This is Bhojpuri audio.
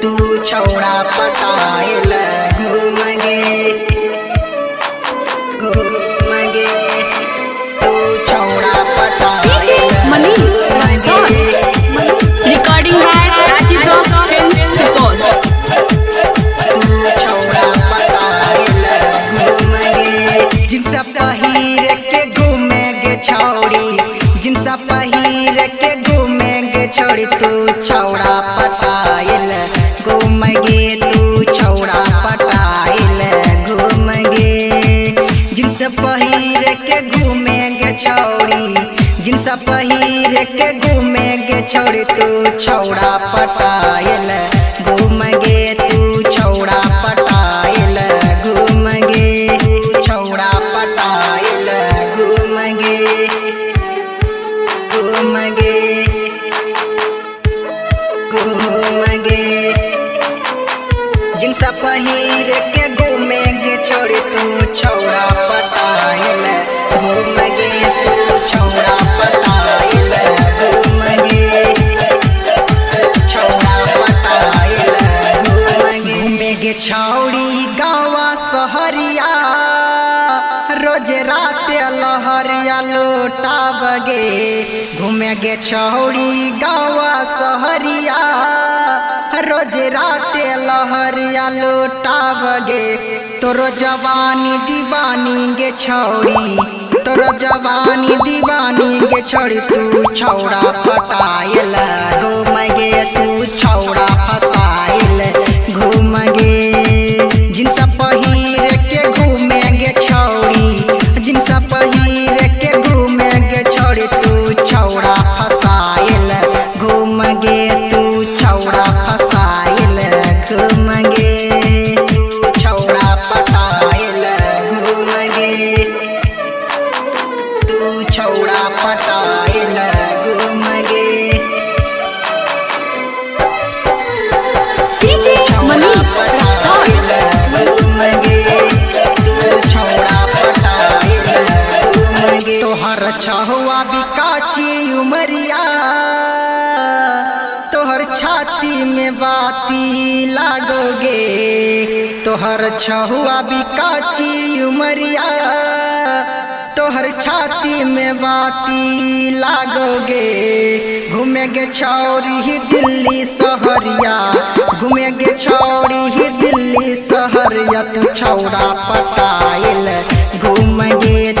तू छौड़ा पटाइल घूम गे तू छौड़ा पटाइल मनीष रिकॉर्डिंग है राजीव रॉक फिल्म सुपौल। तू छौड़ा पटाइल घूम गे जिनसा पहिर के घूमे गे छौड़ी जिनसा पहिर के घूमे गे छौड़ी तू छौड़ा पटाइल घूम गे तू छौड़ा पटाइल घूम गे जिनसा पहिर के घूमे गे छौड़ी जिनसा पहिर के घूमे गे छौड़ी तू छौड़ा पटाइल घूम गे तू छौड़ा पटाइल घूम गे तू छौड़ा पटाइल घूम गे घूम गे घूम गे जिनसा पहिर के घूमे गे छोड़ी तू छौड़ा पटाइल घूम गे तू छौड़ा पटाइल घूम गे छौड़ा पटाइल घूमे गे छौड़ी गावा सहरिया रोज रात लहरिया लौटाब गे घूमे गे छौड़ी गावा सहरिया रोज रात लहरिया लौटाब गे तोरो जवानी दीवानी गे छौड़ी तोरो जवानी दीवानी गे छौड़ी तू छौड़ा पटाइल घूम गे तू छौड़ा फसाइल घूम गे जिनसा पहिर के घूमे गे छौड़ी जिनसा पहिर के घूमे गे छौड़ी तू छौड़ा फसाइल घूम गे तू छौड़ा फसाइल घूम गे तू छौड़ा पटाइल घूम गे तू छौड़ा पटाइल घूम गे डीजे मनीष तोहर छहुआ बिकाची उमरिया तोहर छाती में बाती लागोगे तोहर छहुआ बिकाची उमरिया तोहर छाती में बाती लागोगे घूमे गे छौरी दिल्ली सहरिया घूमे गे छौरी दिल्ली सहरिया तू छौड़ा पटाइल घूम गे